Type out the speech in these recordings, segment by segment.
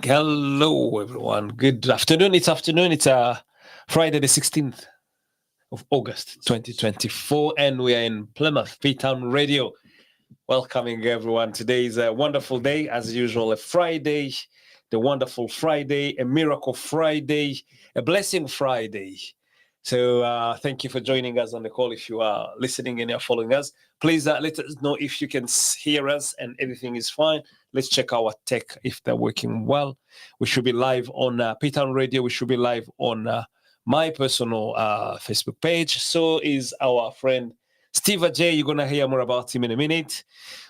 Hello, everyone. Good afternoon. It's afternoon. It's Friday, the 16th of August, 2024, and we are in Plymouth, P-Town Radio. Welcoming everyone. Today is a wonderful day, as usual, a Friday, the wonderful Friday, a miracle Friday, a blessing Friday. So thank you for joining us on the call. If you are listening and you're following us, please let us know if you can hear us and everything is fine. Let's check our tech if they're working well. We should be live on P-Town Radio. We should be live on my personal Facebook page. So is our friend Steve J. You're going to hear more about him in a minute.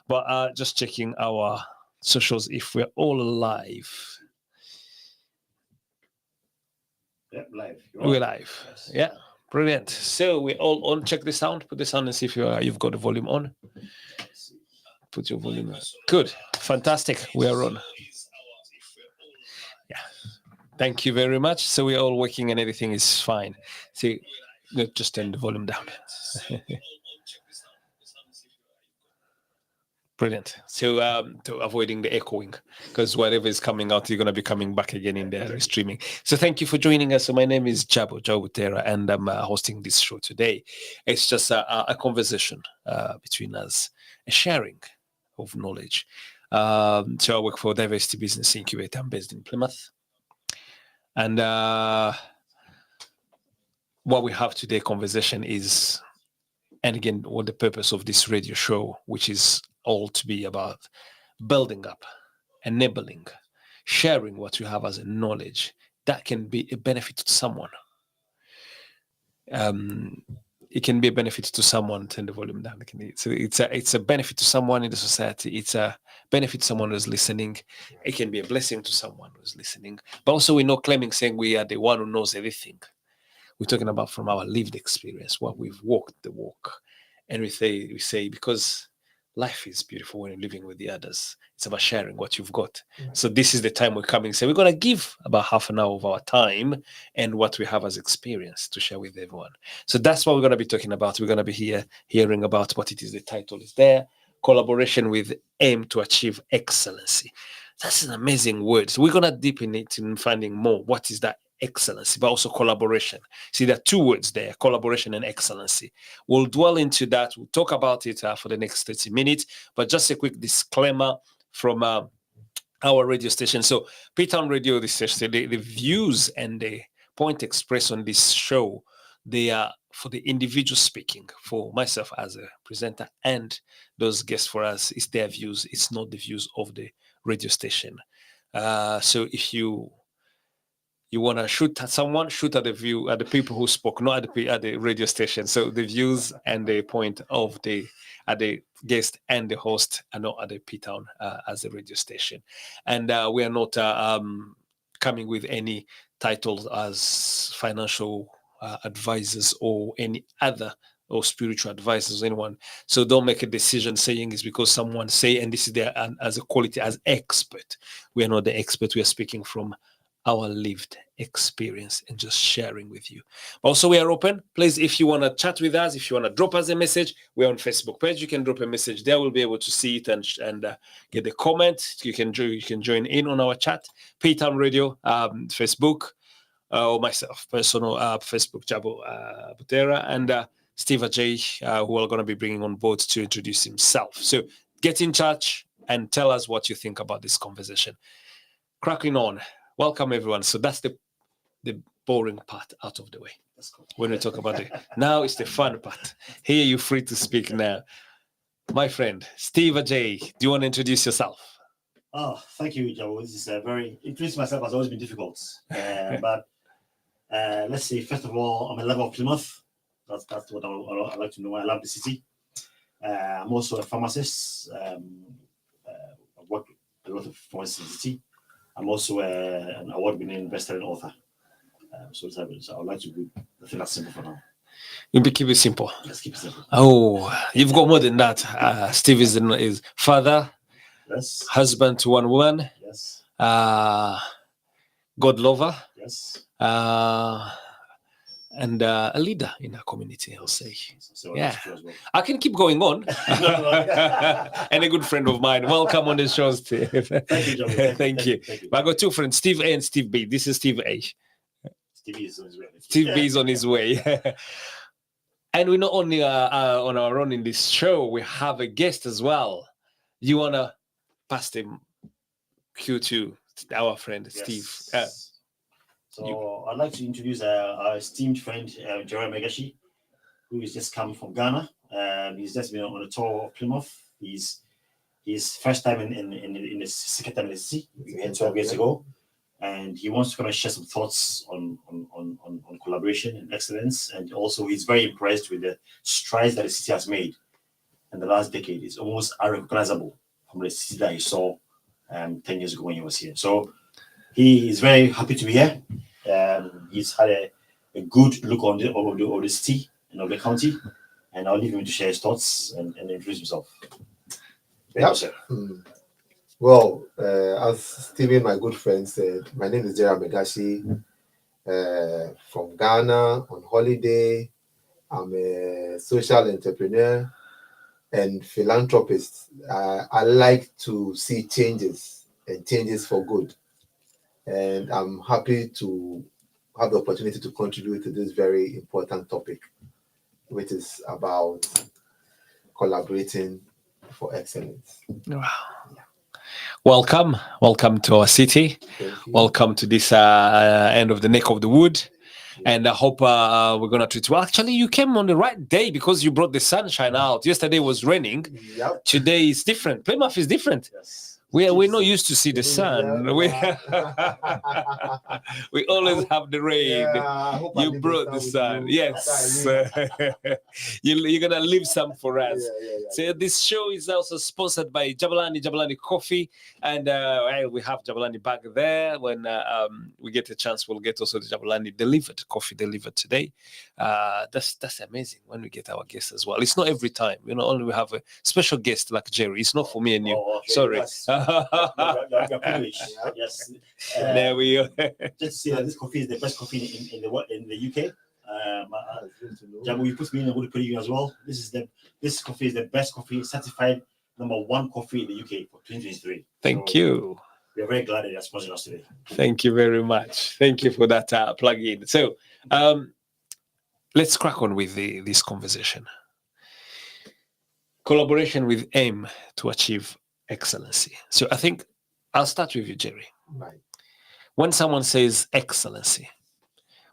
But just checking our socials if we're all live. Yeah, live. We're live. Yes. Yeah, brilliant. So we're all on. Check the sound. Put the sound and see if you've got the volume on. Put your volume on. Good. Fantastic. We are on. Yeah. Thank you very much. So we're all working and everything is fine. See, just turn the volume down. Brilliant. So to avoiding the echoing, because whatever is coming out, you're going to be coming back again in the streaming. So thank you for joining us. So my name is Jabo Butera, and I'm hosting this show today. It's just a conversation between us, a sharing of knowledge. So I work for Diversity Business Incubator. I'm based in Plymouth. And what we have today conversation is, and again, what the purpose of this radio show, which is all to be about building up, enabling, sharing what you have as a knowledge that can be a benefit to someone. It can be a benefit to someone. Turn the volume down. It's a benefit to someone in the society. It's a benefit to someone who's listening. It can be a blessing to someone who's listening. But also, we're not claiming saying we are the one who knows everything. We're talking about from our lived experience, what we've walked the walk, and we say because life is beautiful when you're living with the others. It's about sharing what you've got. So this is the time we're coming. So we're going to give about half an hour of our time and what we have as experience to share with everyone. So that's what we're going to be talking about. We're going to be hearing about what it is. The title is there. Collaboration with aim to achieve excellency. That's an amazing word. So we're going to deepen it in finding more. What is that? Excellency, but also collaboration. See, there are two words there, collaboration and excellency. We'll dwell into that. We'll talk about it for the next 30 minutes, but just a quick disclaimer from our radio station. So P-Town Radio, the views and the point expressed on this show, they are for the individual speaking. For myself as a presenter and those guests for us, it's their views. It's not the views of the radio station. So if you want to shoot at someone, shoot at the people who spoke, not at the radio station. So the views and the point of the guest and the host are not at the P-Town as a radio station. And we are not coming with any titles as financial advisors or any other or spiritual advisors, anyone. So don't make a decision saying it's because someone say, and this is there as a quality as expert. We are not the expert. We are speaking from our lived experience and just sharing with you. Also, we are open. Please, if you want to chat with us, if you want to drop us a message, we're on Facebook page. You can drop a message there. We'll be able to see it and get the comment. You can join in on our chat. P-Town Radio, Facebook, or myself, personal Facebook, Jabo Butera, and Steve J, who are going to be bringing on board to introduce himself. So get in touch and tell us what you think about this conversation. Cracking on. Welcome, everyone. So that's the boring part out of the way. That's cool. When we talk about it, now it's the fun part. Here, you're free to speak now. My friend, Steve J, do you want to introduce yourself? Oh, thank you, Joe. This is introducing myself has always been difficult. But let's see. First of all, I'm a lover of Plymouth. That's what I like to know. I love the city. I'm also a pharmacist. I've worked a lot of pharmacists in the city. I'm also an award-winning best-selling author. So I would like to do. I think that's simple for now. You'll keep it simple. Let's keep it simple. Oh, you've got more than that. Steve is father, yes, husband to one woman, yes, God lover, yes, and a leader in our community, I'll say. So Yeah. that's true as well. I can keep going on. No. And a good friend of mine. Welcome on the show, Steve. Thank you, Joe. Thank you. Thank you. I got two friends, Steve A and Steve B. This is Steve A. Stevie is on his way. Steve B is on his way. And we're not only on our own in this show, we have a guest as well. You want to pass the cue to our friend, Steve? So I'd like to introduce our esteemed friend, Jerry Megashi, who has just come from Ghana. He's just been on a tour of Plymouth. His first time in the second time in the city. We had 12 years ago. And he wants to kind of share some thoughts on collaboration and excellence. And also, he's very impressed with the strides that the city has made in the last decade. It's almost unrecognizable from the city that he saw 10 years ago when he was here. So he is very happy to be here. He's had a good look on the city and of the county. And I'll leave him to share his thoughts and introduce himself. Yep. Well, as Stephen, my good friend, said, my name is Jerry Megashi, from Ghana on holiday. I'm a social entrepreneur and philanthropist. I like to see changes and changes for good. And I'm happy to have the opportunity to contribute to this very important topic, which is about collaborating for excellence. Wow. Welcome to our city. Welcome to this end of the neck of the wood. And I hope we're going to treat you well. Actually, you came on the right day because you brought the sunshine out. Yesterday was raining. Yep. Today is different. Plymouth is different. Yes. We're not used to see the sun. We always have the rain. You brought the sun. Yes. You're going to leave some for us. So this show is also sponsored by Jabalani Coffee. And we have Jabalani back there. When we get a chance, we'll get also the Jabalani coffee delivered today. That's amazing when we get our guests as well. It's not every time. Only we have a special guest like Jerry. It's not for me and you. Okay. Sorry. Yes. You're privileged. Yes. There we go. Just to say that this coffee is the best coffee in the UK. Jabu, you put me in a good put you as well. This coffee is the best coffee, certified #1 coffee in the UK for 2023. Thank you. We are very glad that you're sponsoring us today. Thank you very much. Thank you for that plug-in. So let's crack on with this conversation. Collaboration with aim to achieve excellency. So I think I'll start with you, Jerry. Right. When someone says excellency,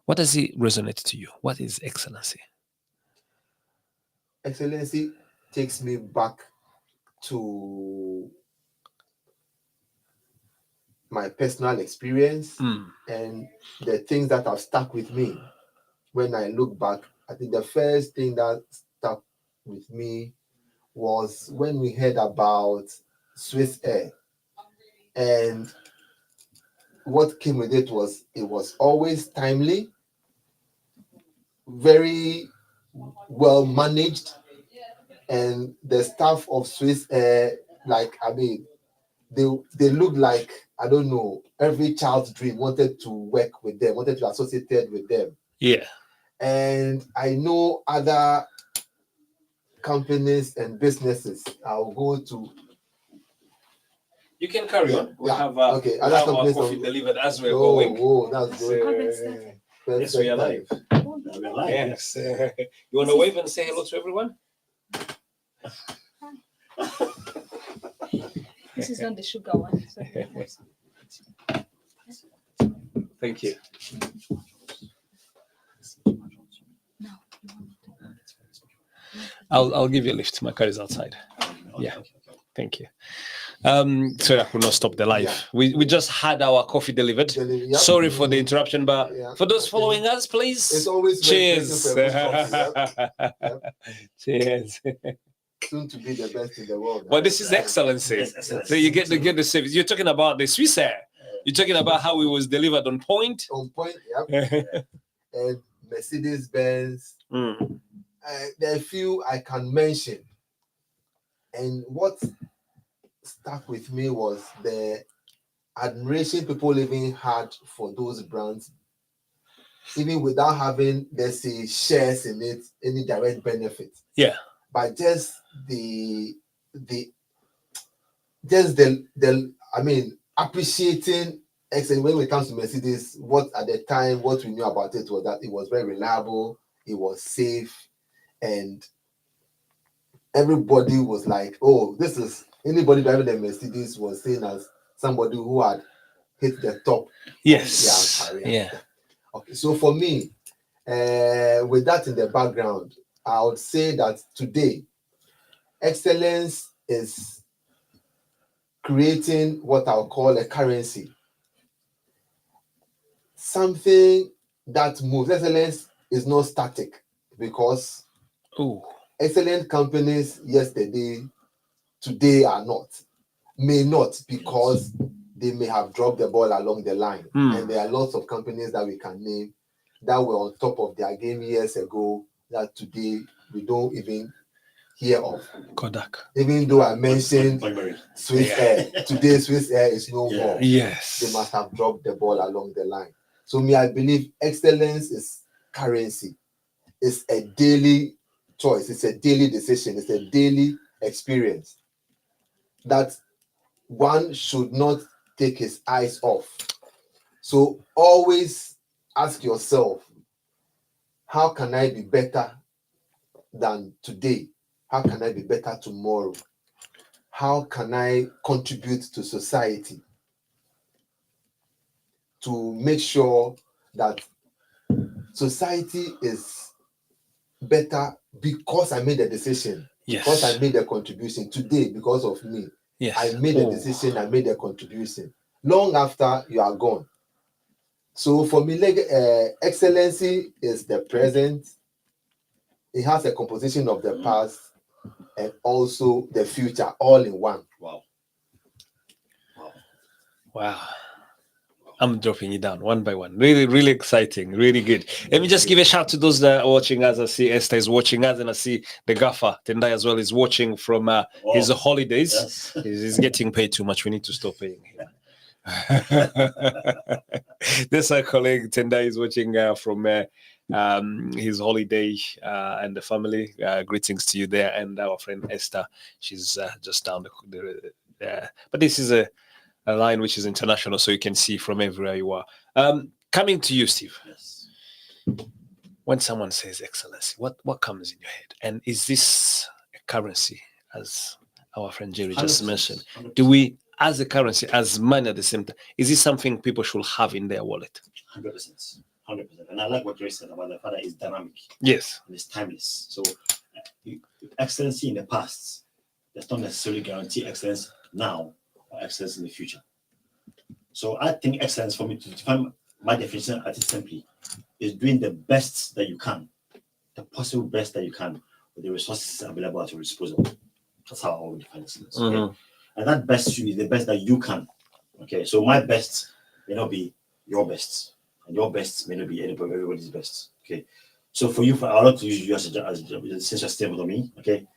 what does it resonate to you? What is excellency? Excellency takes me back to my personal experience and the things that have stuck with me. When I look back, I think the first thing that stuck with me was when we heard about Swiss Air. And what came with it was always timely, very well managed, and the staff of Swiss Air, they look like, I don't know, every child's dream wanted to work with them, wanted to associate with them. Yeah. And I know other companies and businesses. I'll go to. You can carry on. We have okay. we have our coffee delivered as we're going. Oh, that's good. Yes, we are live. We're live. Yes. You want to wave and say hello to everyone? This is not the sugar one. Thank you. I'll give you a lift. My car is outside. Yeah. Thank you. Sorry, I could not stop the live. Yeah. We just had our coffee delivered. Yep. Sorry for the interruption, but for those following us, please. It's always cheers. Cheers. Soon to be the best in the world. Well, this is excellency. Yes. So you get the service. You're talking about the Swiss Air. You're talking about how it was delivered on point. On point, yep. And Mercedes-Benz. There are a few I can mention. And what stuck with me was the admiration people even had for those brands even without having, let's say, shares in it, any direct benefit. Yeah. But just the I mean, appreciating excellence when it comes to Mercedes. What at the time, what we knew about it was that it was very reliable, it was safe, and everybody was like, "Oh, this is anybody driving a Mercedes was seen as somebody who had hit the top." Yes. Of their career. Yeah. Okay, so for me, with that in the background, I would say that today, excellence is creating what I'll call a currency. Something that moves. Excellence is not static, because Oh. excellent companies yesterday, today are not. May not, because they may have dropped the ball along the line. And there are lots of companies that we can name that were on top of their game years ago that today we don't even hear of. Kodak. Even though I mentioned Blackberry. Swiss Air, today Swiss Air is no Yeah. more. Yes. They must have dropped the ball along the line. So me, I believe excellence is currency. It's a daily choice. It's a daily decision. It's a daily experience that one should not take his eyes off. So always ask yourself, how can I be better than today? How can I be better tomorrow? How can I contribute to society to make sure that society is better because I made a decision, because I Yes. made a contribution today because of me. Yes. I made a Oh. decision, I made a contribution long after you are gone. So for me, excellency is the present. It has a composition of the past and also the future all in one. Wow. Wow. I'm dropping it down one by one. Really, really exciting. Really good. Let me just give a shout to those that are watching us. I see Esther is watching us, and I see the gaffer Tendai as well is watching from his holidays. Yes. He's getting paid too much. We need to stop paying him. This our colleague Tendai is watching from his holiday and the family. Greetings to you there, and our friend Esther. She's just down the but this is a line which is international, so you can see from everywhere you are. Coming to you, Steve. Yes. When someone says excellency, what comes in your head? And is this a currency, as our friend Jerry just 100%, mentioned? 100%. Do we, as a currency, as money at the same time, is this something people should have in their wallet? 100%. 100%. And I like what Jerry said about the fact that it's dynamic Yes. and it's timeless. So excellency in the past does not necessarily guarantee excellence now or excellence in the future. So I think excellence, for me to define my definition at it simply, is doing the best that you can, the possible best that you can with the resources available at your disposal. That's how I would define excellence. Okay? Mhm. And that best should be the best that you can. Okay, so my best may not be your best, and your best may not be everybody's best. Okay, so for you, I would like to use you since you're staying with me. Okay,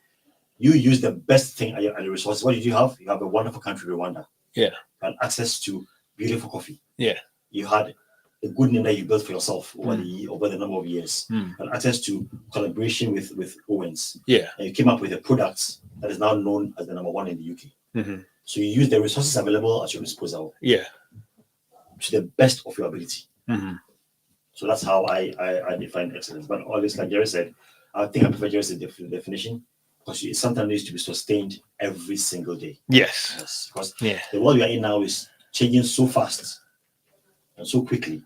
you use the best thing at the resources. What did you have? You have a wonderful country, Rwanda. Yeah. You had access to beautiful coffee. Yeah. You had a good name that you built for yourself over the number of years. Mm. And access to collaboration with Owens. Yeah. And you came up with a product that is now known as the number one in the UK. Mm-hmm. So you use the resources available at your disposal Yeah. to the best of your ability. Mm-hmm. So that's how I define excellence. But always, like Jerry said, I think I prefer Jerry's definition, because it sometimes needs to be sustained every single day. Yes. Yes, because Yeah. the world we are in now is changing so fast and so quickly,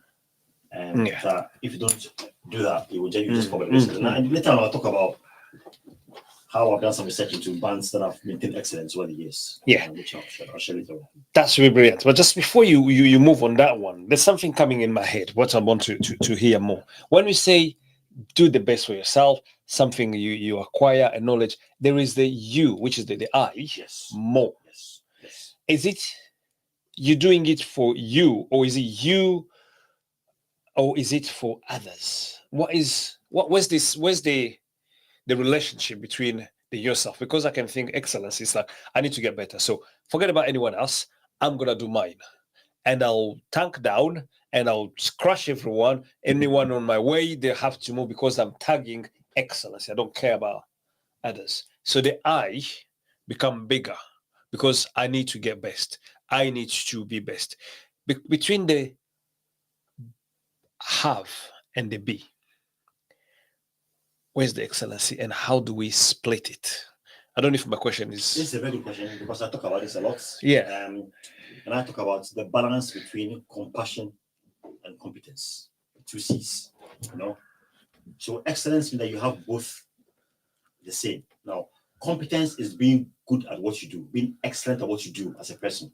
and Yeah. that if you don't do that, you just fall by the wayside. And later on, I'll talk about how I've done some research into bands that have maintained excellence over the years. Yeah. Which I'll share later on. That's really brilliant. But just before you move on that one, there's something coming in my head. What I want to hear more. When we say do the best for yourself, something you acquire a knowledge, there is the you, which is the I. Yes. More. Yes. Yes. Is it you doing it for you, or is it you, or is it for others? Where's the relationship between the yourself? Because I can think excellence is like, I need to get better, so forget about anyone else, I'm gonna do mine. and I'll tank down and I'll crush everyone. Anyone on my way, they have to move because I'm tagging excellence. I don't care about others. So the I become bigger because I need to get best. I need to be best. Between the have and the be, where's the excellency and how do we split it? I don't know if my question This is. is a very good question because I talk about this a lot. Yeah. And I talk about the balance between compassion and competence, two C's. You know, so excellence means that you have both the same. Now, competence is being good at what you do, being excellent at what you do as a person.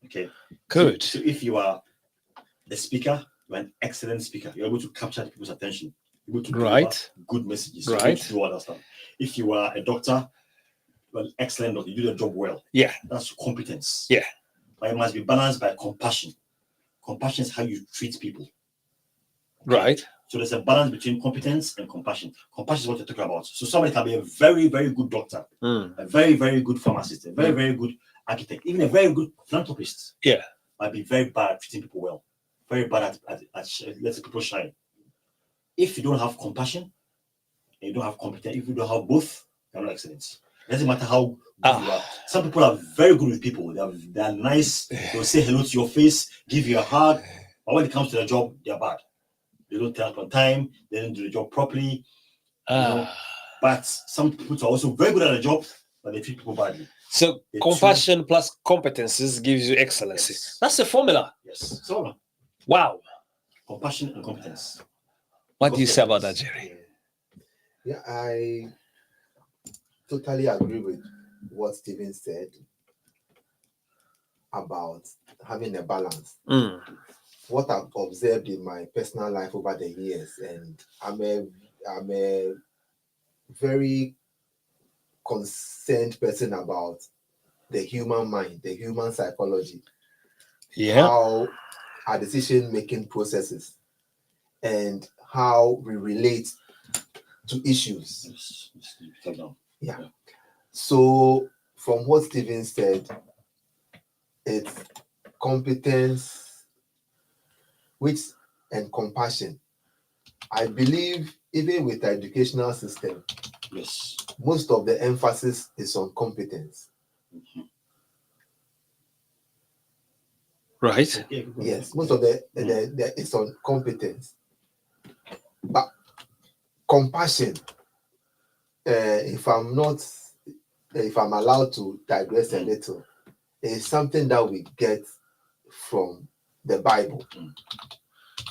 Okay. Good. So if you are the speaker, you're an excellent speaker. You're able to capture people's attention. You're able to deliver Right. good messages. You're able Right. to do all that stuff. If you are a doctor, well, excellent doctor, you do the job well. Yeah. That's competence. Yeah. But it must be balanced by compassion. Compassion is how you treat people. Right. So there's a balance between competence and compassion. Compassion is what you're talking about. So somebody can be a very, very good doctor, Mm. a very, very good pharmacist, a very, very good architect, even a very good philanthropist. Yeah. Might be very bad at treating people well, very bad at letting people shine. If you don't have compassion and you don't have competence, if you don't have both, you're not excellent. It doesn't matter how good you are. Some people are very good with people. They are nice. They'll say hello to your face, give you a hug. But when it comes to the job, they're bad. They don't turn up on time. They don't do the job properly. know, But some people are also very good at the job, but they treat people badly. So The compassion plus competences gives you excellency. Yes. That's the formula. Yes. So Wow. compassion and competence. What do you say about that, Jerry? Yeah, I totally agree with what Stephen said about having a balance. Mm. What I've observed in my personal life over the years, and I'm a very concerned person about the human mind, the human psychology, Yeah. how our decision-making processes, and how we relate to issues. Yes. So, from what Stephen said, it's competence, and compassion. I believe even with the educational system, Yes. most of the emphasis is on competence. Right. Yes, most of the it's on competence. But compassion, if I'm allowed to digress a little, is something that we get from the Bible,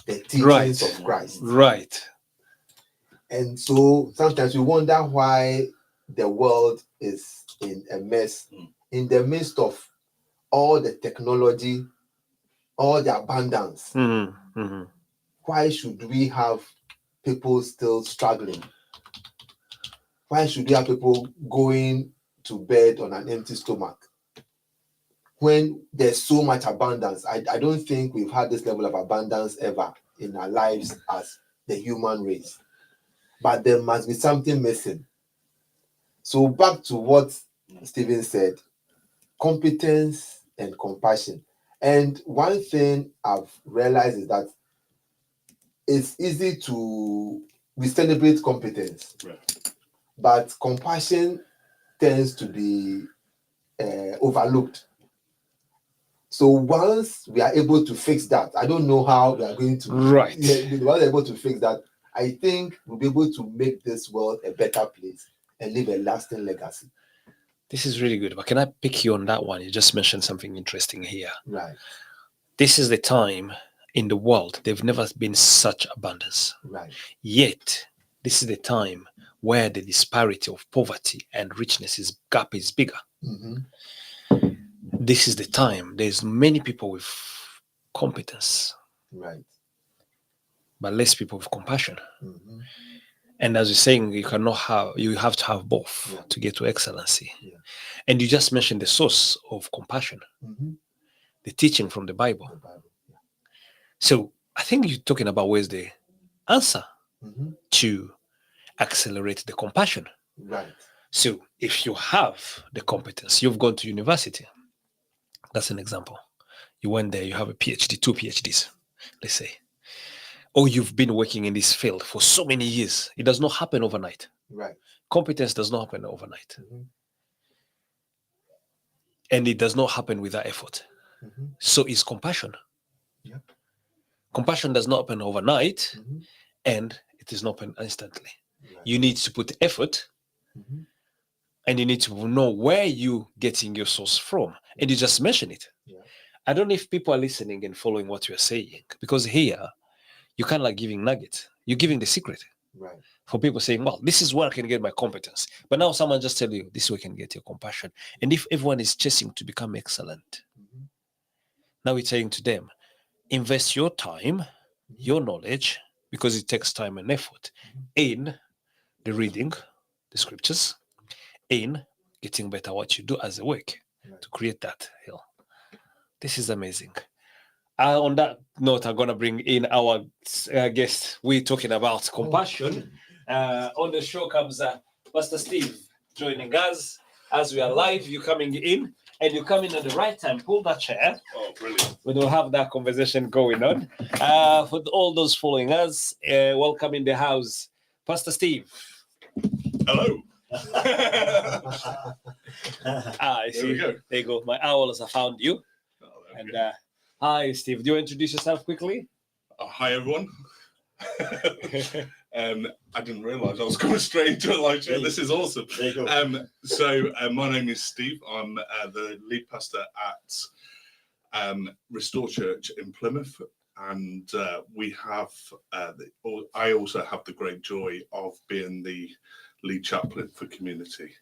the teachings of Christ. Right. And so sometimes we wonder why the world is in a mess in the midst of all the technology, all the abundance. Mm-hmm. Mm-hmm. Why should we have people still struggling? Why should we have people going to bed on an empty stomach when there's so much abundance? I don't think we've had this level of abundance ever in our lives as the human race. But there must be something missing. So back to what Stephen said, competence and compassion. And one thing I've realized is that it's easy we celebrate competence, but compassion tends to be overlooked. So once we are able to fix that, I don't know how we are going to. Right. Once we're able to fix that, I think we'll be able to make this world a better place and leave a lasting legacy. This is really good. But can I pick you on that one? You just mentioned something interesting here. Right. This is the time in the world there've never been such abundance. Right. Yet, this is the time where the disparity of poverty and richness gap is bigger. Mm-hmm. This is the time there's many people with competence, Right. but less people with compassion. Mm-hmm. And as you're saying, you have to have both to get to excellency. Yeah. And you just mentioned the source of compassion, the teaching from the Bible. Yeah. So I think you're talking about where's the answer to accelerate the compassion. Right. So if you have the competence, you've gone to university. That's an example. You went there, you have a PhD, 2 PhDs, let's say. Or you've been working in this field for so many years. It does not happen overnight. Right. Competence does not happen overnight. Mhm. And it does not happen without effort. Mhm. So is compassion. Yep. Compassion does not happen overnight, Mhm. and it is not happen instantly. Right. You need to put effort, Mhm. and you need to know where you getting your source from. And you just mention it. Yeah. I don't know if people are listening and following what you're saying, because here you kind of like giving nuggets. You're giving the secret Right. for people saying, well, this is where I can get my competence. But now someone just tell you, this way you can get your compassion. And if everyone is chasing to become excellent, Mhm. now we're saying to them, invest your time, Mhm. your knowledge, because it takes time and effort in the reading, the scriptures, in getting better what you do as a work Right. to create that hill. This is amazing. On that note, I'm going to bring in our guest. We're talking about compassion. On the show comes Pastor Steve joining us as we are live. You're coming in, and you come in at the right time. Pull that chair. Oh, brilliant. We will have that conversation going on. For all those following us, welcome in the house, Pastor Steve. Hello. I There we see. go. There you go. My owls have found you. Oh, there we And go. hi, Steve. Do you introduce yourself quickly? Hi, everyone. I didn't realise I was going straight into it like that. This is awesome. There you go. So my name is Steve. I'm the lead pastor at Restore Church in Plymouth, and we have. I also have the great joy of being the lead chaplain for community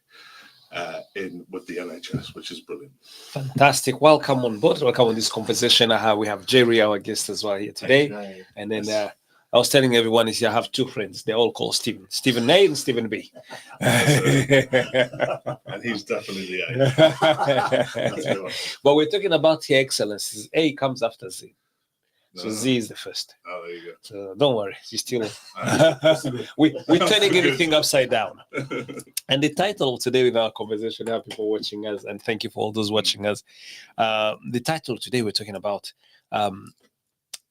in with the NHS, which is brilliant. Fantastic. Welcome on board. Welcome on this conversation. We have Jerry, our guest, as well here today. Right. And then Yes. I was telling everyone is I have 2 friends. They're all called Stephen. Stephen A and Stephen B. And he's definitely the A. That's good one. But we're talking about here excellence. A comes after Z. So No. Z is the first. Oh, there you So don't worry. You still go. we're turning everything upside down. And the title of today with our conversation, there are people watching us, and thank you for all those watching us. The title today we're talking about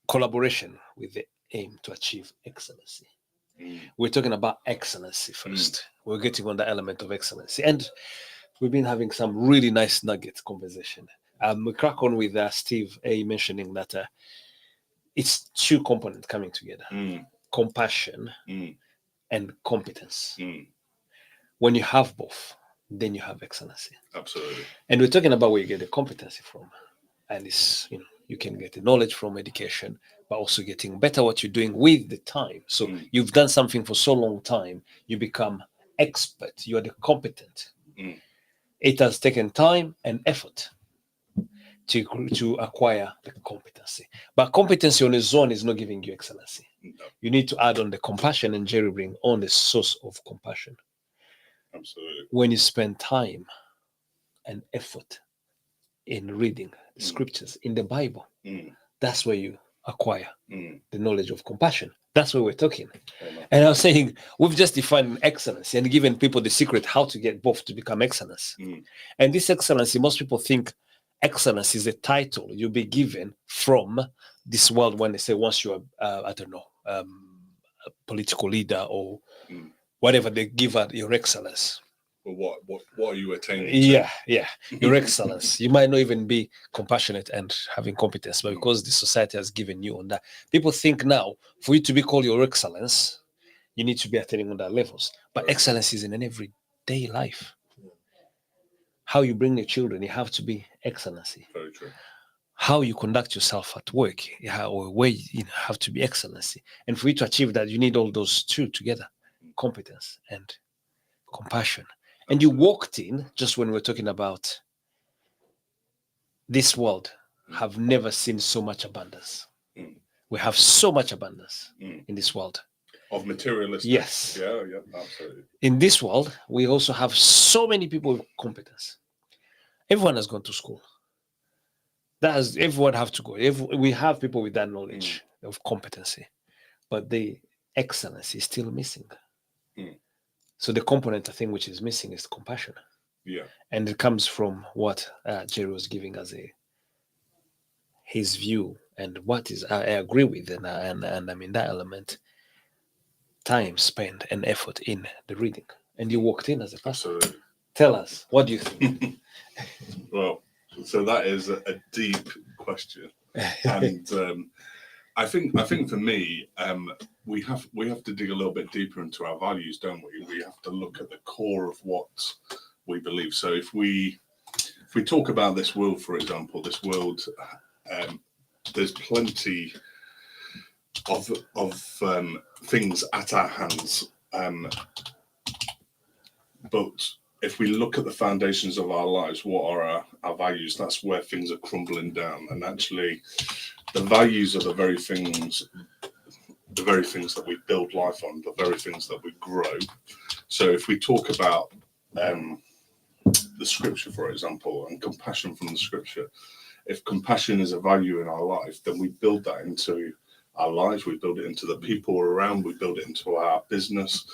collaboration with the aim to achieve excellency. We're talking about excellency first. We're getting on the element of excellency, and we've been having some really nice nugget conversation. We crack on with Steve A mentioning that it's 2 components coming together: compassion and competence. When you have both, then you have excellency. Absolutely. And we're talking about where you get the competency from, and it's you can get the knowledge from education, but also getting better what you're doing with the time. So you've done something for so long time, you become expert. You are the competent. It has taken time and effort to acquire the competency, but competency on its own is not giving you excellency. No, You need to add on the compassion, and Jerry bring on the source of compassion. absolutely. When you spend time and effort in reading the scriptures in the Bible, that's where you acquire the knowledge of compassion. That's where we're talking. Amen. And I was saying, we've just defined excellence and given people the secret how to get both to become excellence. And this excellency, most people think excellence is a title you'll be given from this world when they say once you're, I don't know, a political leader or whatever they give at your excellence. Well, what are you attaining to? Yeah, your excellence. You might not even be compassionate and having competence, but because the society has given you on that, people think now for you to be called your excellence, you need to be attaining on that levels. But Very excellence is in an everyday life. How you bring your children, you have to be excellency. Very true. How you conduct yourself at work, or where you have to be excellency. And for you to achieve that, you need all those 2 together: competence and compassion. And you walked in just when we're talking about this world have never seen so much abundance. We have so much abundance in this world. Of materialistic. Yes. Yeah, absolutely. In this world, we also have so many people with competence. Everyone has gone to school. Everyone have to go. We have people with that knowledge of competency, but the excellence is still missing. So the component, I think, which is missing is compassion. Yeah. And it comes from what Jerry was giving as a his view and what is I agree with, and I mean that element, time spent and effort in the reading. And you walked in as a pastor. Absolutely. Tell us, what do you think? Well, so that is a deep question, and I think for me, we have to dig a little bit deeper into our values, don't we? We have to look at the core of what we believe. So if we talk about this world, for example, this world, there's plenty of things at our hands, but if we look at the foundations of our lives, what are our values? That's where things are crumbling down. And actually, the values are the very things that we build life on, the very things that we grow. So if we talk about the scripture, for example, and compassion from the scripture, if compassion is a value in our life, then we build that into our lives, we build it into the people around, we build it into our business.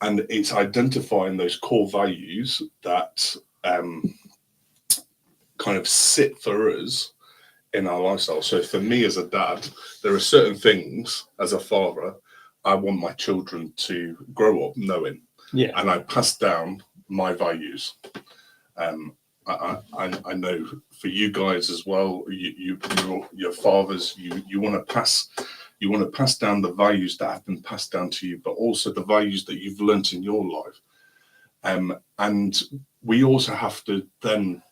And it's identifying those core values that kind of sit for us in our lifestyle. So for me as a dad, there are certain things as a father I want my children to grow up knowing. Yeah. And I pass down my values. I know for you guys as well, your fathers, you want to pass down the values that have been passed down to you, but also the values that you've learnt in your life. And we also have to then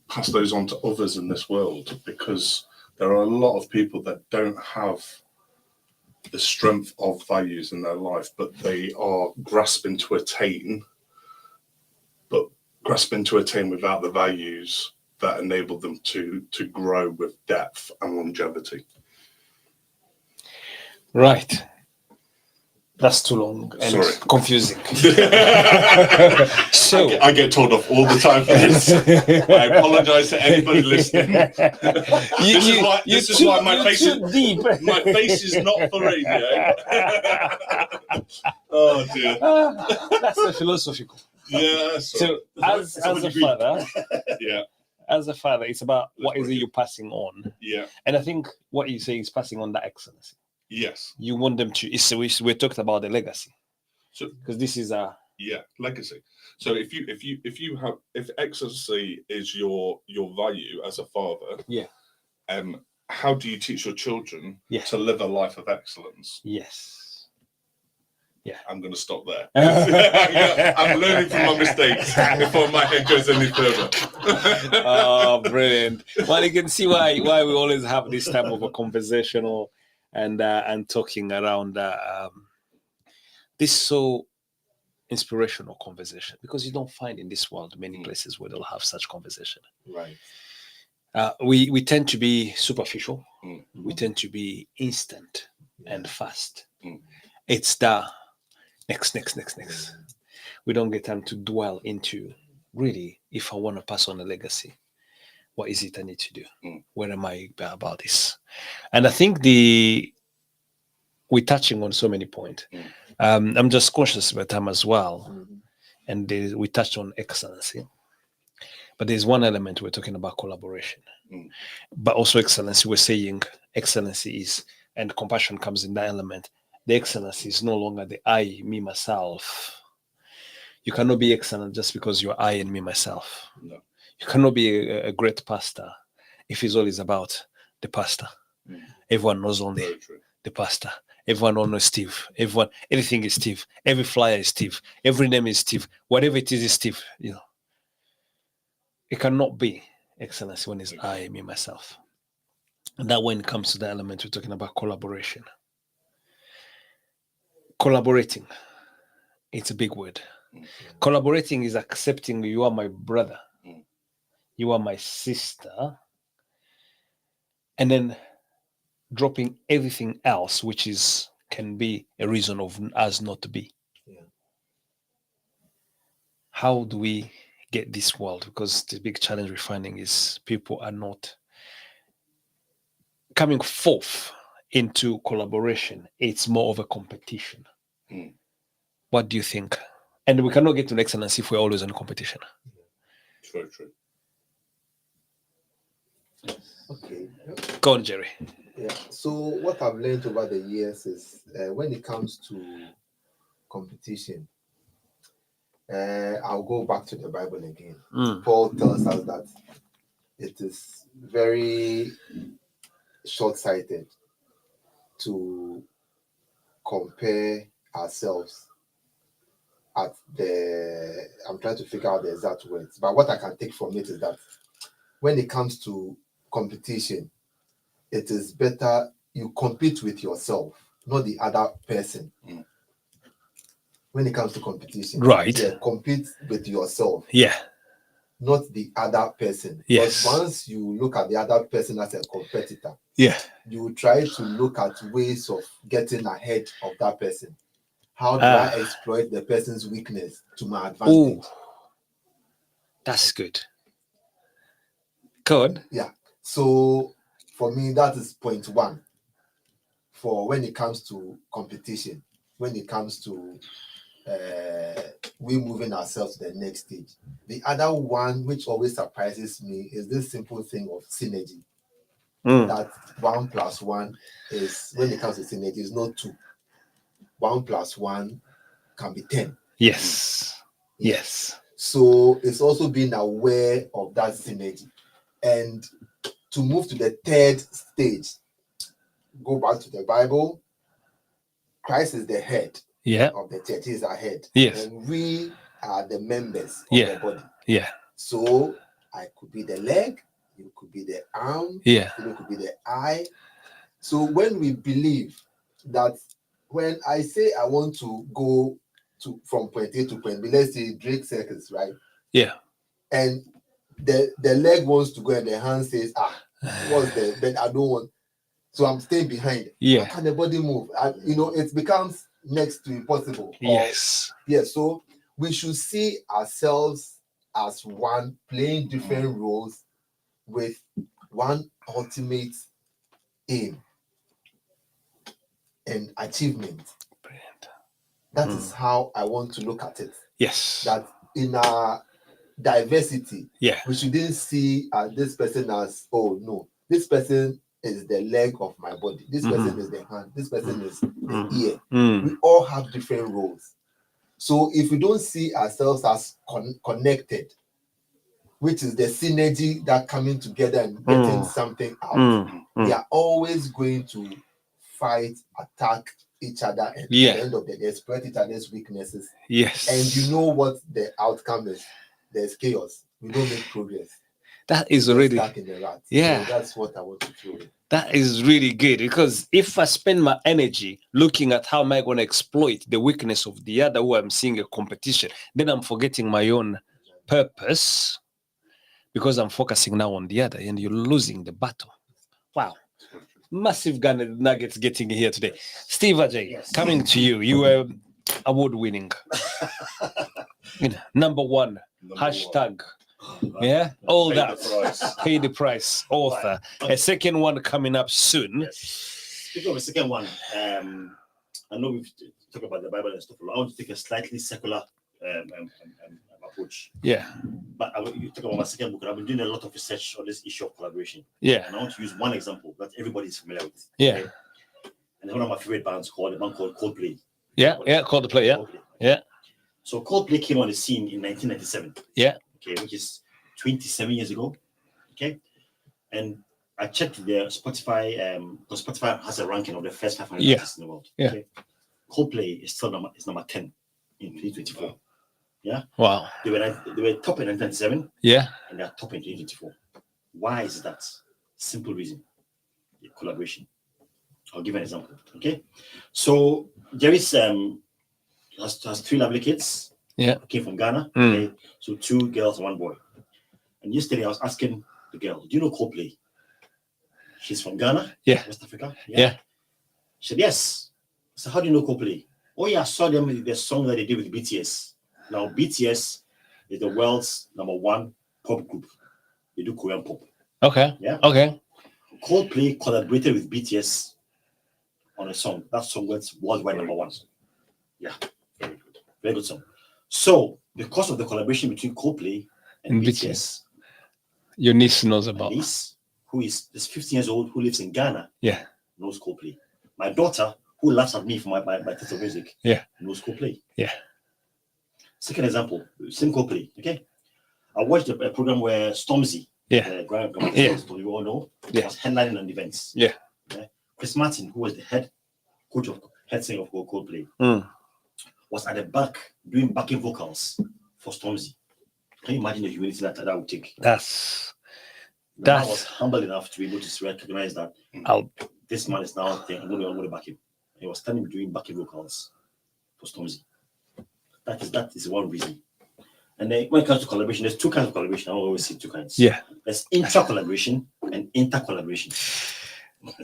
pass those on to others in this world, because there are a lot of people that don't have the strength of values in their life, but they are grasping to attain without the values that enable them to grow with depth and longevity. Right. That's too long and Sorry. confusing. So I get told off all the time for this. I apologize to anybody listening. This is why my face is not for radio. Oh dear. That's a philosophical. Yeah. So as a agree. father, Yeah. as a father, it's about what is it very you're passing on. Yeah. And I think what you say is passing on that excellence. Yes. You want them to. We talked about the legacy. So because this is a legacy. So if excellency is your value as a father, how do you teach your children to live a life of excellence? Yes. Yeah. I'm going to stop there. I'm learning from my mistakes before my head goes any further. Oh, brilliant! Well, you can see why we always have this type of a conversational and talking around this so inspirational conversation, because you don't find in this world many places where they'll have such conversation. Right. We tend to be superficial. We tend to be instant and fast. It's the next. We don't get time to dwell into really, if I want to pass on a legacy, what is it I need to do? Where am I about this? And I think we're touching on so many points. I'm just conscious about time as well. And we touched on excellency. But there's one element we're talking about collaboration. But also excellency, we're saying excellency is, and compassion comes in that element. The excellence is no longer the I, me, myself. You cannot be excellent just because you're I and me, myself. No. You cannot be a great pastor if it's always about the pastor. Everyone knows only the pastor. Everyone knows Steve. Anything is Steve. Every flyer is Steve. Every name is Steve. Whatever it is Steve. You know, it cannot be excellence when it's I, me, myself. And that when it comes to the element, we're talking about collaboration. Collaborating, it's a big word. Collaborating is accepting you are my brother, you are my sister, and then dropping everything else, which can be a reason of us not to be. How do we get this world? Because the big challenge we're finding is people are not coming forth into collaboration. It's more of a competition. What do you think? And we cannot get to excellence if we're always in competition. Very true. Okay. Go on, Jerry. Yeah. So what I've learned over the years is when it comes to competition, I'll go back to the Bible again. Mm. Paul tells us that it is very short-sighted to compare ourselves at the, I'm trying to figure out the exact words, but what I can take from it is that when it comes to competition, it is better you compete with yourself, not the other person. Mm. When it comes to competition, Right. yeah, compete with yourself, Yeah. not the other person. Yes. Because once you look at the other person as a competitor, Yeah. you try to look at ways of getting ahead of that person. How do Ah. I exploit the person's weakness to my Oh, advantage? that's good. Go on. Yeah. So for me, that is point one. For when it comes to competition, when it comes to we moving ourselves to the next stage. The other one, which always surprises me, is this simple thing of synergy. Mm. That 1 + 1 is, when it comes to synergy, is not 2. 1 + 1 can be 10. Yes. Yes. So it's also being aware of that synergy. And to move to the third stage, go back to the Bible. Christ is the head Yeah. of the church. He is our head. Yes. And we are the members of Yeah. the body. Yeah. So I could be the leg, you could be the arm, Yeah. you could be the eye. So when we believe that, when I say I want to go to from point A to point B, let's say Drake circles, right? Yeah. And the leg wants to go and the hand says, what's the, then I don't want. So I'm staying behind. Yeah. How can the body move? And it becomes next to impossible. Or, Yes. yes. So we should see ourselves as one, playing different roles with one ultimate aim and achievement. Brilliant. That is how I want to look at it. Yes. That in our diversity, Yeah. we shouldn't see this person as, oh no, this person is the leg of my body, this person is the hand, this person is the ear. Mm. We all have different roles. So if we don't see ourselves as connected, which is the synergy that coming together and getting something out, Mm. we Mm. are always going to fight, attack each other, and Yeah. at the end of the day, exploit each other's weaknesses. Yes. And you know what the outcome is? There's chaos. We don't make progress. That is We're already. stuck in the rut. Yeah. So that's what I want to throw in. That is really good, because if I spend my energy looking at how am I going to exploit the weakness of the other who I'm seeing a competition, then I'm forgetting my own purpose because I'm focusing now on the other, and you're losing the battle. Wow. Massive nuggets getting here today. Steve Ajay, Yes. coming to you. You were award winning. Number one, hashtag. Yeah, all Pay that. the price. Pay the price. Author. Right. A second one coming up soon. Yes. Speaking of the second one, I know we've talked about the Bible and stuff. I want to take a slightly secular approach. Yeah. But you talk about my second book, and I've been doing a lot of research on this issue of collaboration. Yeah. And I want to use one example that everybody's familiar with. Yeah. Okay? And one of my favorite bands called Coldplay. Yeah. Yeah. Call the play. Yeah. Coldplay. Yeah. So Coldplay came on the scene in 1997. Yeah. Okay, which is 27 years ago. Okay. And I checked the Spotify, because Spotify has a ranking of the first 500 Yeah. artists in the world. Yeah. Okay. Coldplay is still number 10 in 2024. Wow. They were top in 1997 Yeah. and they are top in 2024. Why is that? Simple reason. The collaboration. I'll give an example. Okay. So Jerry's has 3 lovely kids. Yeah. Came from Ghana. Mm. Okay. So 2 girls and 1 boy. And yesterday I was asking the girl, do you know Coldplay? She's from Ghana. Yeah. West Africa. Yeah. She said, yes. So how do you know Coldplay? Oh yeah, I saw them with the song that they did with BTS. Now BTS is the world's #1 pop group. They do Korean pop. Okay. Yeah. Okay. Coldplay collaborated with BTS on a song. That song went worldwide #1. Yeah. Very good. Very good song. So because of the collaboration between Coldplay and And BTS, Your niece knows my about. niece who is 15 years old, who lives in Ghana, Yeah. knows Coldplay. My daughter, who laughs at me for my taste of music, Yeah. knows Coldplay. Yeah. Second example, same Coldplay. Okay, I watched a program where Stormzy, Yeah. Grandma Yeah. you all know, Yeah. was headlining an events. Yeah. Chris Martin, who was the head singer of Coldplay, Mm. was at the back doing backing vocals for Stormzy. Can you imagine the humility that would take? That's I was humble enough to be able to recognize that I'll this man is now saying, I'm going to back him. He was standing doing backing vocals for Stormzy. That is one reason. And then when it comes to collaboration, there's two kinds of collaboration. I always see two kinds. Yeah. There's intra-collaboration and inter-collaboration.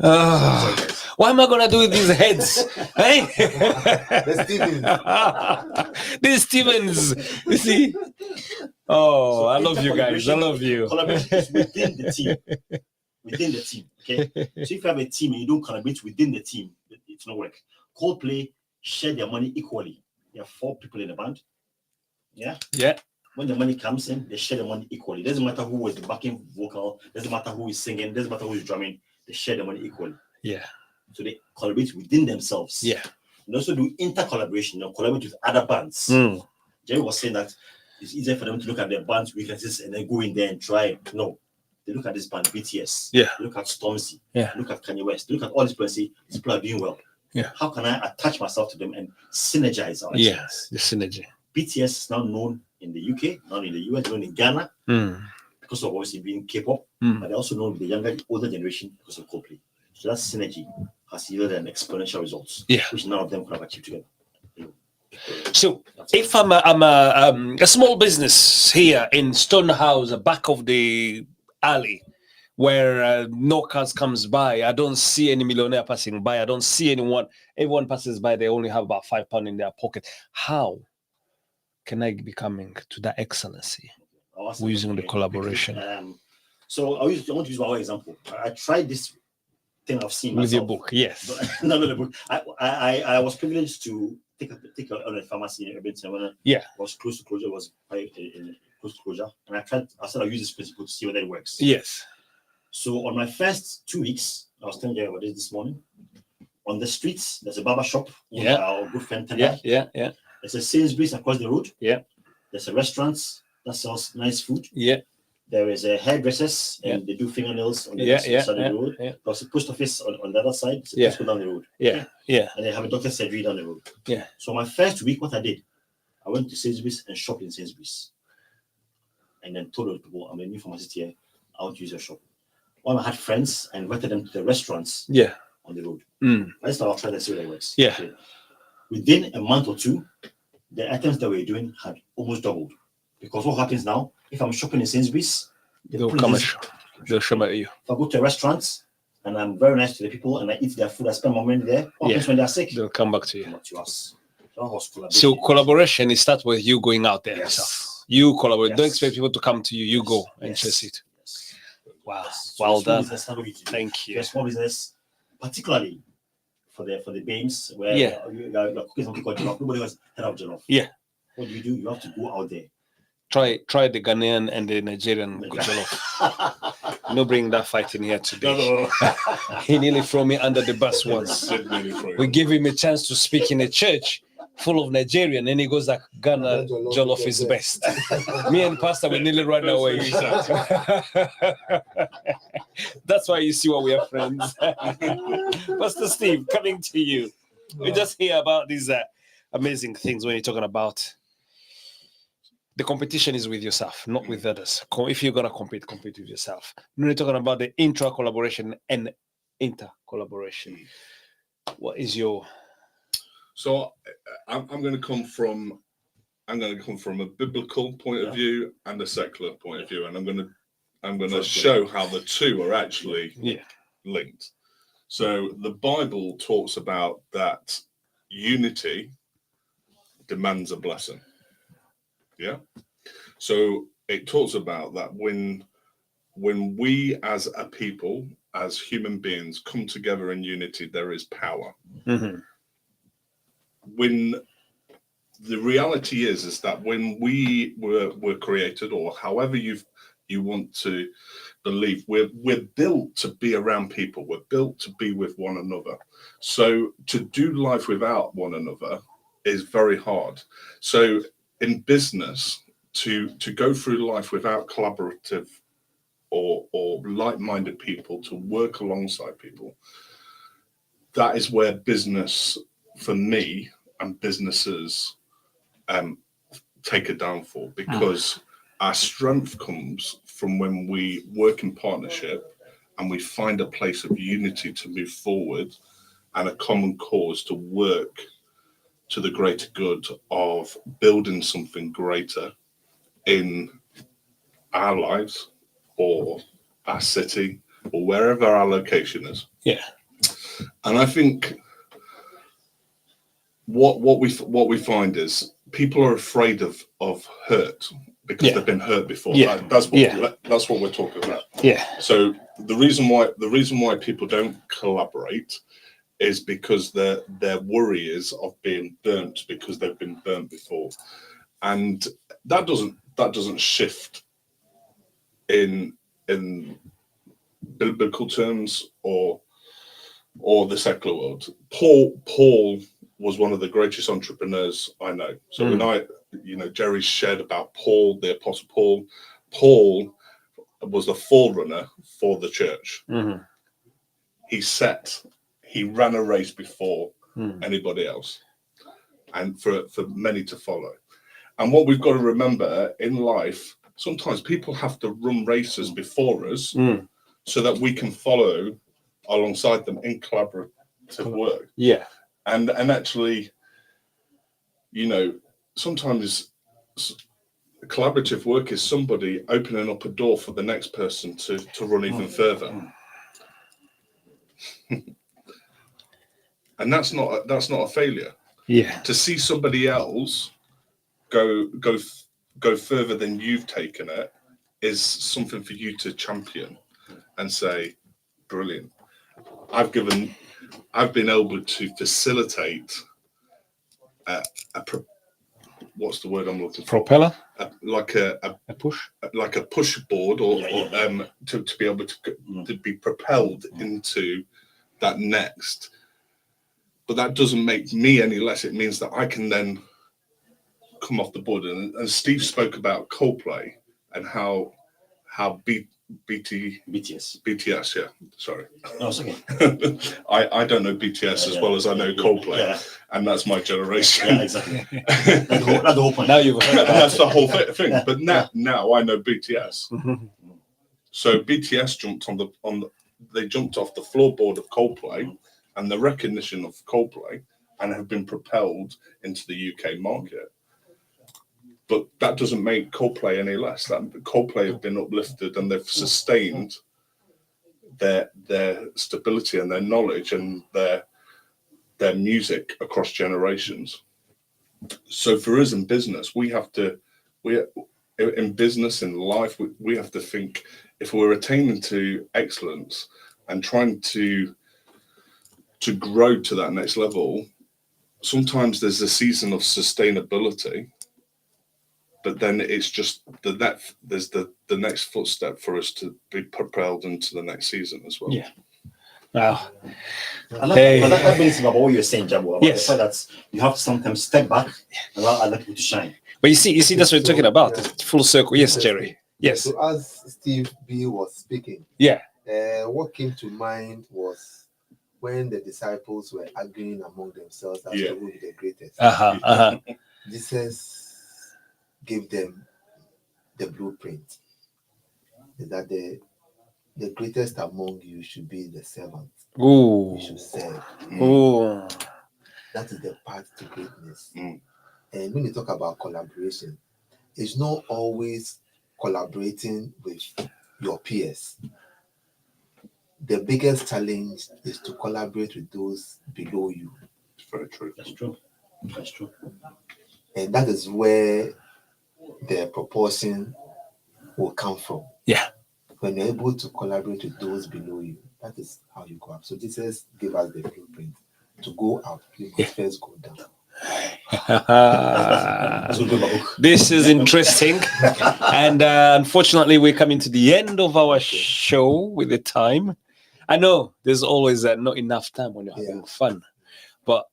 Ah. Sorry, guys. What am I gonna do with these heads? Hey, The Stevens. these Stevens. You see? Oh, So I love you guys. I love you. Collaboration is within the team. Within the team. Okay. So if you have a team and you don't collaborate within the team, it's not work. Coldplay share their money equally. There are 4 people in the band. Yeah. Yeah. When the money comes in, they share the money equally. It doesn't matter who was the backing vocal, doesn't matter who is singing, doesn't matter who is drumming, they share the money equally. Yeah. So they collaborate within themselves. Yeah. And also do inter-collaboration, collaborate with other bands. Mm. Jerry was saying that it's easier for them to look at their band's weaknesses and then go in there and try. No. They look at this band, BTS. Yeah. They look at Stormzy. Yeah. They look at Kanye West. They look at all these people and say, these people are doing well. Yeah. How can I attach myself to them and synergize our Yes, the synergy. BTS is now known in the UK, known in the US, known in Ghana Mm. because of obviously being K-pop, Mm. but they're also known with the older generation because of Coldplay. So that synergy has yielded an exponential results, Yeah. which none of them could have achieved together. So That's if I'm a small business here in Stonehouse, back of the alley, where no cars comes by, I don't see any millionaire passing by. I don't see anyone. Everyone passes by. They only have about £5 in their pocket. How can I be coming to that excellency? I'll ask We're using the quickly. collaboration. So I want to use my own example. I tried this thing I've seen With your myself. book, yes. Not the book. I was privileged to take a pharmacy in Urban when Yeah. I was close to closure, was close to closure. And I said I'll use this principle to see whether it works. Yes. So on my first 2 weeks, I was telling you about this morning. On the streets, there's a barber shop. Yeah. Our good friend Tendai. Yeah. There's a Sainsbury's across the road. Yeah. There's a restaurant that sells nice food. Yeah. There is a hairdressers Yeah. and they do fingernails on the Yeah. other side of the road. Yeah. There's a post office on the other side. It's a Yeah. Tesco down the road. Yeah. Yeah. And they have a doctor's surgery down the road. Yeah. So my first week, what I did, I went to Sainsbury's and shopped in Sainsbury's. And then told the people, I'm a new pharmacist here. I want to use your shop. When I had friends, I invited them to the restaurants Yeah. on the road. Mm. Let's start try to see whether it works. Yeah. Okay. Within a month or two, the items that we're doing had almost doubled. Because what happens now, if I'm shopping in Sainsbury's, They'll put come this- and show. They'll show at you. if I go to a restaurant and I'm very nice to the people and I eat their food, I spend my money there. What happens when they're sick? They'll come back to you. Come up to us. So that was So collaboration, it starts with you going out there yourself. Yes. You collaborate. Don't Yes. expect people to come to you. You go and Yes. chase it. Yes. Wow. Yes. So Well small done. business, how do we do? Thank you. Your small business, particularly for the BAMEs, where Yeah. you're cooking something called jollof. Nobody has heard of jollof. Yeah. What do? You have to go out there. Try the Ghanaian and the Nigerian jollof. No bring that fight in here today. He nearly threw me under the bus once. Did really throw We you. give him a chance to speak in a church full of Nigerian, and he goes like, Ghana jollof is best. Me and Pastor will nearly run away. That's why you see why we are friends. Pastor Steve, coming to you. We just hear about these amazing things when you're talking about the competition is with yourself, not with others. If you're gonna compete with yourself. When you're talking about the intra collaboration and inter collaboration, what is your? So I'm going to come from a biblical point of Yeah. view and a secular point of view, and I'm going to First show how the two are actually Yeah. linked. So the Bible talks about that unity demands a blessing. Yeah. So it talks about that when we as a people, as human beings, come together in unity, there is power. Mhm. When the reality is that when we were created, or however you've You want to believe. We're built to be around people. We're built to be with one another. So to do life without one another is very hard. So in business, to go through life without collaborative or like-minded people, to work alongside people, that is where business, for me, and businesses take a downfall, because our strength comes from when we work in partnership and we find a place of unity to move forward and a common cause to work to the greater good of building something greater in our lives or our city or wherever our location is. Yeah. And I think what we find is people are afraid of hurt because they've been hurt before. Yeah. That's what we're talking about. Yeah. So the reason why people don't collaborate is because their worry is of being burnt because they've been burnt before, and that doesn't shift in biblical terms or the secular world. Paul was one of the greatest entrepreneurs I know. So when Jerry shared about Paul, the Apostle Paul. Paul was the forerunner for the church. Mm-hmm. He ran a race before anybody else, and for many to follow. And what we've got to remember in life, sometimes people have to run races before us so that we can follow alongside them in collaborative work. Yeah. And actually, sometimes collaborative work is somebody opening up a door for the next person to run even further. And that's not a failure. Yeah. To see somebody else go further than you've taken it is something for you to champion and say, brilliant. I've been able to facilitate what's the word I'm looking for? Propeller? Like a push? Like a push board or to be able to be propelled into that next. But that doesn't make me any less. It means that I can then come off the board. And Steve spoke about Coldplay and how BTS, yeah, sorry. No, it's okay. I don't know BTS as well as I know Coldplay, and that's my generation. Yeah, exactly. That's the whole point. Now you've heard about That's it. the whole thing. But now I know BTS. Mm-hmm. So BTS jumped off the floorboard of Coldplay and the recognition of Coldplay, and have been propelled into the UK market. But that doesn't make Coldplay any less. That Coldplay have been uplifted and they've sustained their stability and their knowledge and their music across generations. So for us in business, in business, in life, we have to think, if we're attaining to excellence and trying to grow to that next level, sometimes there's a season of sustainability, but then it's just there's the next footstep for us to be propelled into the next season as well. Yeah. Wow. And that brings about what you're saying, Jabu, about Yes. the fact that you have to sometimes step back and allow other people to shine. But you see, that's what we're talking about. It's full circle. Yes, Jerry. Yes. So as Steve B was speaking, Yeah. What came to mind was when the disciples were arguing among themselves as to who would be the greatest. Jesus gave them the blueprint. That the greatest among you should be the servant. Ooh. You should serve. Ooh. That is the path to greatness. Mm. And when you talk about collaboration, it's not always collaborating with your peers. The biggest challenge is to collaborate with those below you. Very true. That's true. That's true. And that is where the proportion will come from. Yeah. When you're able to collaborate with those below you, that is how you go up. So Jesus gave us the blueprint. To go up, you must first go down. That's going to be my book. This is interesting. And unfortunately, we're coming to the end of our show with the time. I know there's always not enough time when you're having fun, but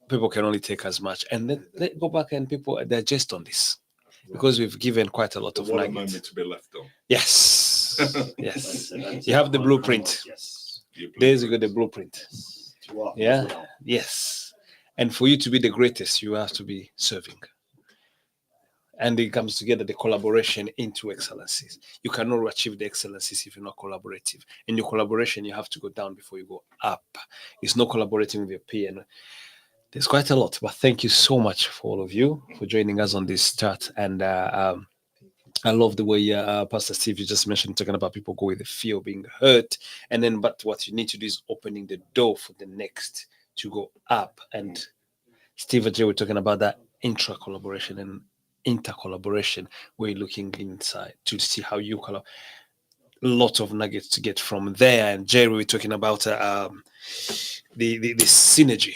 people can only take as much. And let go back and people digest on this because we've given quite a lot But of what a nuggets. moment to be left on. Yes. Yes. That's You have the one blueprint. Yes. Your There's you got blueprint. the blueprint. Yes. To work, Yeah. to go down. Yes. And for you to be the greatest, you have to be serving. And it comes together the collaboration into excellencies. You cannot achieve the excellencies if you're not collaborative. In your collaboration, you have to go down before you go up. It's not collaborating with your peer. And there's quite a lot. But thank you so much for all of you for joining us on this chat. And I love the way Pastor Steve, you just mentioned talking about people go with the fear of being hurt. And then, but what you need to do is opening the door for the next to go up. And Steve and Jay were talking about that intra collaboration and inter collaboration, where you're looking inside to see how you collab. Lot of nuggets to get from there. And Jerry, we're talking about the synergy.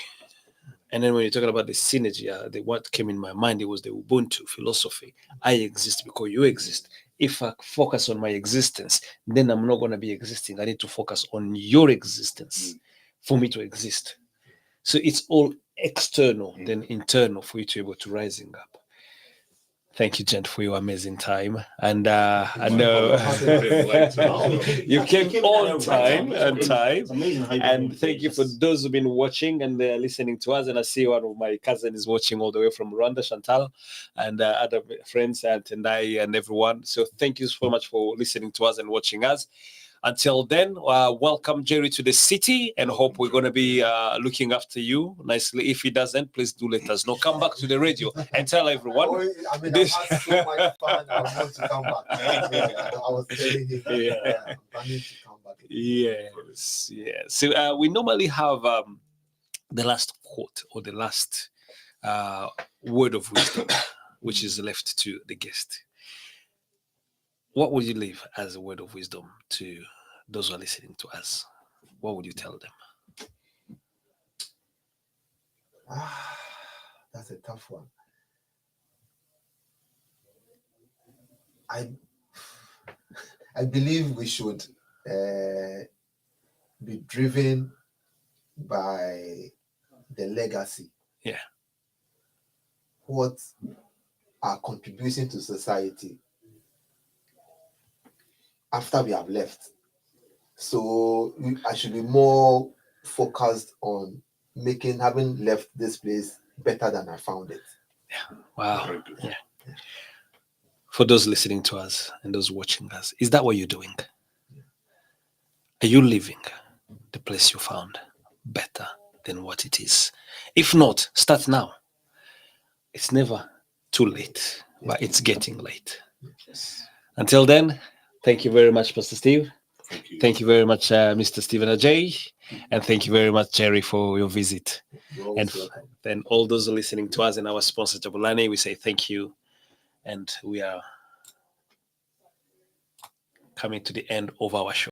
And then when you're talking about the synergy, what came in my mind, it was the Ubuntu philosophy. I exist because you exist. If I focus on my existence, then I'm not going to be existing. I need to focus on your existence for me to exist. So it's all external, then internal for you to be able to rising up. Thank you, Jen, for your amazing time. And I know you came on time. It's amazing how you And thank you for those who've been watching and listening to us. And I see one of my cousins is watching all the way from Rwanda, Chantal, and other friends, and Tendai, and everyone. So thank you so much for listening to us and watching us. Until then, welcome Jerry to the city, and hope we're going to be looking after you nicely. If he doesn't, please do let us know. Come back to the radio and tell everyone. I mean, I've had so much fun. I want to come back. I was telling him that I'm planning to come back. Yes, yes. So we normally have the last quote or the last word of wisdom, which is left to the guest. What would you leave as a word of wisdom to those who are listening to us? What would you tell them? That's a tough one. I believe we should be driven by the legacy. Yeah. What are contributing to society after we have left. So I should be more focused on having left this place better than I found it. Wow. Very good. Yeah. For those listening to us and those watching us, is that what you're doing? Are you leaving the place you found better than what it is? If not, start now. It's never too late, but it's getting late. Yes. Until then, thank you very much, Pastor Steve. Thank you. Thank you very much, Mr. Stephen Ajay. And thank you very much, Jerry, for your visit. You're always And welcome. then all those listening to us and our sponsor, Jabulani, we say thank you. And we are coming to the end of our show.